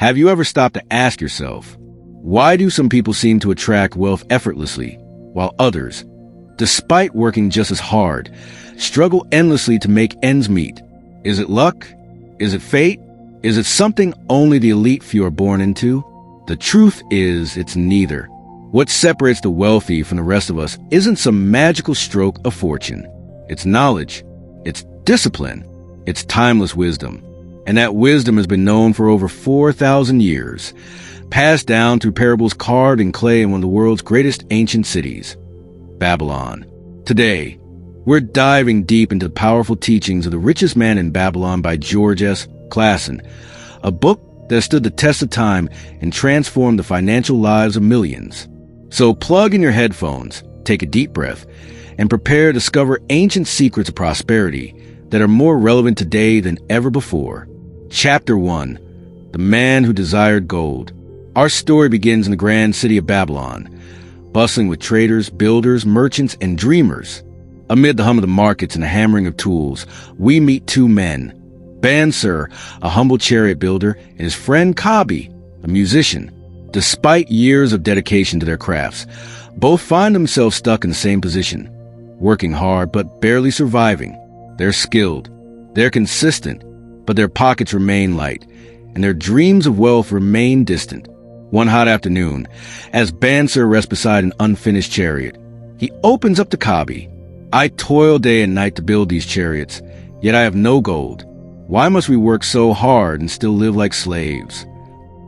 Have you ever stopped to ask yourself, why do some people seem to attract wealth effortlessly, while others, despite working just as hard, struggle endlessly to make ends meet? Is it luck? Is it fate? Is it something only the elite few are born into? The truth is, it's neither. What separates the wealthy from the rest of us isn't some magical stroke of fortune. It's knowledge. It's discipline. It's timeless wisdom. And that wisdom has been known for over 4,000 years, passed down through parables carved in clay in one of the world's greatest ancient cities, Babylon. Today, we're diving deep into the powerful teachings of The Richest Man in Babylon by George S. Clason, a book that stood the test of time and transformed the financial lives of millions. So plug in your headphones, take a deep breath, and prepare to discover ancient secrets of prosperity that are more relevant today than ever before. Chapter 1. The Man Who Desired Gold. Our story begins in the grand city of Babylon, bustling with traders, builders, merchants, and dreamers. Amid the hum of the markets and the hammering of tools, we meet two men, Bansir, a humble chariot builder, and his friend Kabi, a musician. Despite years of dedication to their crafts, both find themselves stuck in the same position, working hard but barely surviving. They're skilled, they're consistent, but their pockets remain light, and their dreams of wealth remain distant. One hot afternoon, as Bansir rests beside an unfinished chariot, he opens up to Kabi. I toil day and night to build these chariots, yet I have no gold. Why must we work so hard and still live like slaves?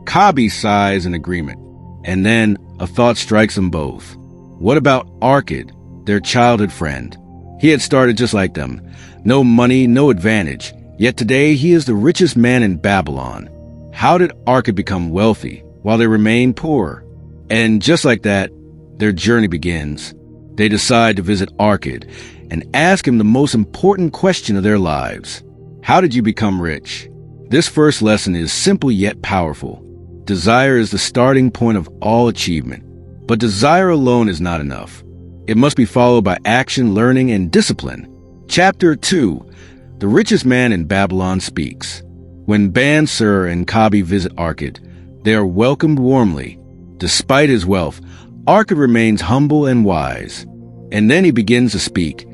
Kabi sighs in agreement, and then a thought strikes them both. What about Arkad, their childhood friend? He had started just like them. No money, no advantage, yet today he is the richest man in Babylon. How did Arkad become wealthy while they remain poor? And just like that, their journey begins. They decide to visit Arkad and ask him the most important question of their lives. How did you become rich? This first lesson is simple yet powerful. Desire is the starting point of all achievement, but desire alone is not enough. It must be followed by action, learning, and discipline. Chapter 2. The Richest Man in Babylon Speaks. When Bansir and Kabi visit Arkad, they are welcomed warmly. Despite his wealth, Arkad remains humble and wise. And then he begins to speak,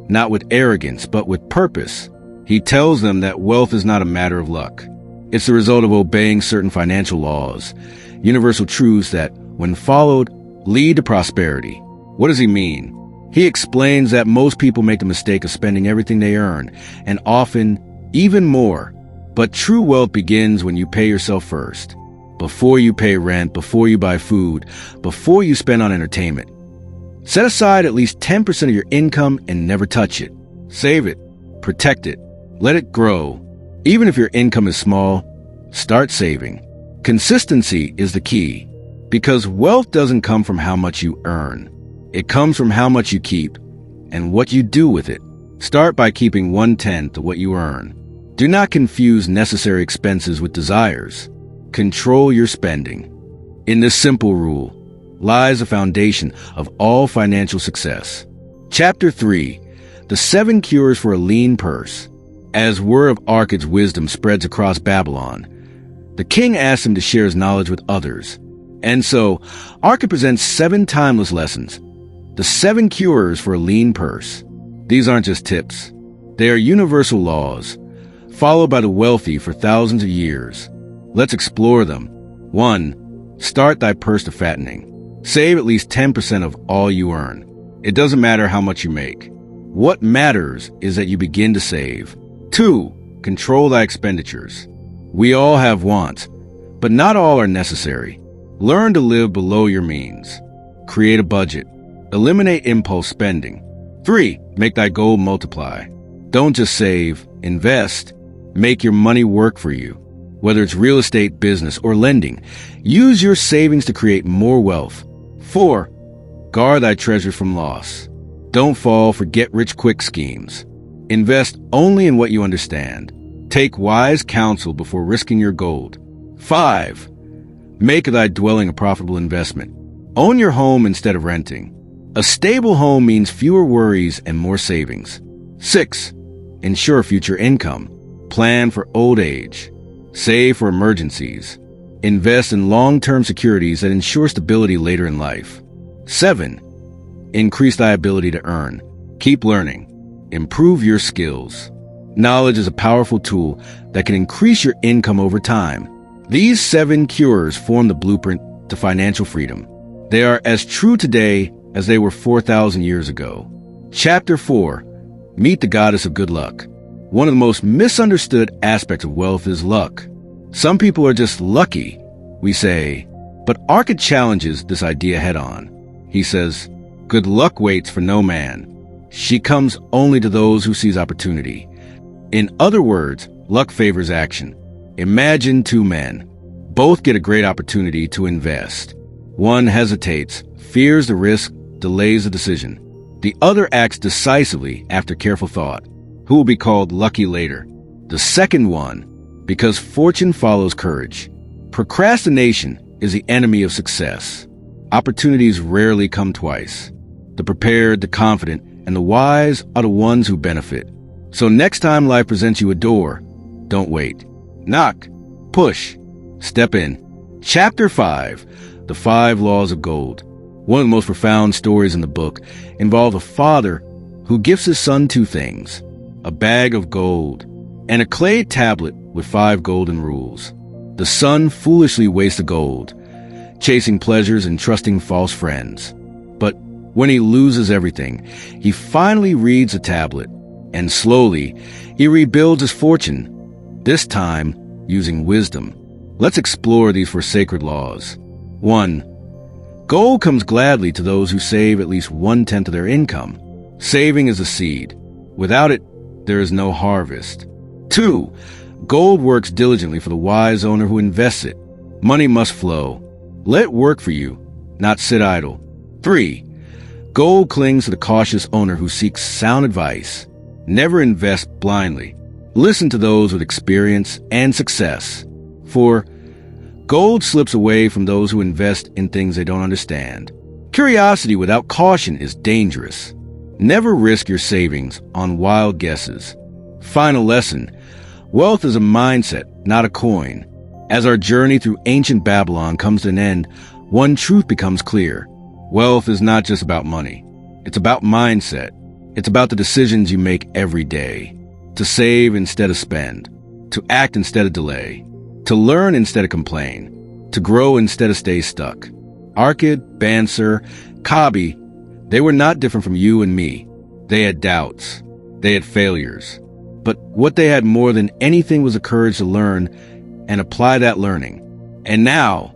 not with arrogance, but with purpose. He tells them that wealth is not a matter of luck. It's the result of obeying certain financial laws, universal truths that, when followed, lead to prosperity. What does he mean? He explains that most people make the mistake of spending everything they earn, and often even more. But true wealth begins when you pay yourself first. Before you pay rent, before you buy food, before you spend on entertainment. Set aside at least 10% of your income and never touch it. Save it. Protect it. Let it grow. Even if your income is small, start saving. Consistency is the key, because wealth doesn't come from how much you earn. It comes from how much you keep and what you do with it. Start by keeping 1/10 of what you earn. Do not confuse necessary expenses with desires. Control your spending. In this simple rule lies the foundation of all financial success. Chapter 3. The 7 Cures for a Lean Purse. As word of Arkad's wisdom spreads across Babylon, the king asks him to share his knowledge with others. And so, Arkad presents 7 timeless lessons, the 7 cures for a lean purse. These aren't just tips. They are universal laws, followed by the wealthy for thousands of years. Let's explore them. 1. Start thy purse to fattening. Save at least 10% of all you earn. It doesn't matter how much you make. What matters is that you begin to save. 2. Control thy expenditures. We all have wants, but not all are necessary. Learn to live below your means. Create a budget. Eliminate impulse spending. 3. Make thy gold multiply. Don't just save, invest. Make your money work for you. Whether it's real estate, business, or lending, use your savings to create more wealth. 4. Guard thy treasure from loss. Don't fall for get-rich-quick schemes. Invest only in what you understand. Take wise counsel before risking your gold. 5. Make thy dwelling a profitable investment. Own your home instead of renting. A stable home means fewer worries and more savings. 6. Ensure future income. Plan for old age. Save for emergencies. Invest in long-term securities that ensure stability later in life. 7. Increase thy ability to earn. Keep learning. Improve your skills. Knowledge is a powerful tool that can increase your income over time. These 7 cures form the blueprint to financial freedom. They are as true today as they were 4,000 years ago. Chapter 4. Meet the goddess of good luck. One of the most misunderstood aspects of wealth is luck. Some people are just lucky, we say, but Arcad challenges this idea head-on. He says, good luck waits for no man. She comes only to those who seize opportunity. In other words, luck favors action. Imagine 2 men. Both get a great opportunity to invest. One hesitates, fears the risk, delays the decision. The other acts decisively after careful thought. Who will be called lucky later? The second one, because fortune follows courage. Procrastination is the enemy of success. Opportunities rarely come twice. The prepared, the confident, and the wise are the ones who benefit. So next time life presents you a door, don't wait. Knock, push, step in. Chapter 5, The 5 Laws of Gold. One of the most profound stories in the book involves a father who gifts his son 2 things, a bag of gold and a clay tablet with 5 golden rules. The son foolishly wastes the gold, chasing pleasures and trusting false friends. But when he loses everything, he finally reads the tablet, and slowly he rebuilds his fortune, this time using wisdom. Let's explore these 4 sacred laws. 1. Gold comes gladly to those who save at least 1/10 of their income. Saving is a seed. Without it, there is no harvest. 2. Gold works diligently for the wise owner who invests it. Money must flow. Let it work for you, not sit idle. 3. Gold clings to the cautious owner who seeks sound advice. Never invest blindly. Listen to those with experience and success. 4. Gold slips away from those who invest in things they don't understand. Curiosity without caution is dangerous. Never risk your savings on wild guesses. Final lesson. Wealth is a mindset, not a coin. As our journey through ancient Babylon comes to an end, one truth becomes clear. Wealth is not just about money. It's about mindset. It's about the decisions you make every day. To save instead of spend. To act instead of delay. To learn instead of complain. To grow instead of stay stuck. Arcad, Bansir, Kabi, they were not different from you and me. They had doubts. They had failures. But what they had more than anything was the courage to learn and apply that learning. And now,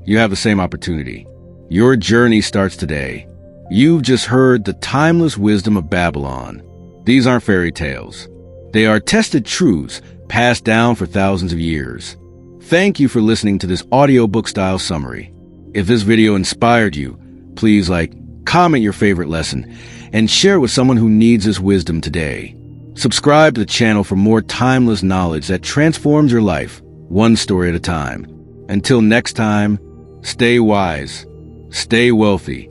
you have the same opportunity. Your journey starts today. You've just heard the timeless wisdom of Babylon. These aren't fairy tales. They are tested truths passed down for thousands of years. Thank you for listening to this audiobook-style summary. If this video inspired you, please comment your favorite lesson, and share it with someone who needs this wisdom today. Subscribe to the channel for more timeless knowledge that transforms your life, one story at a time. Until next time, stay wise, stay wealthy,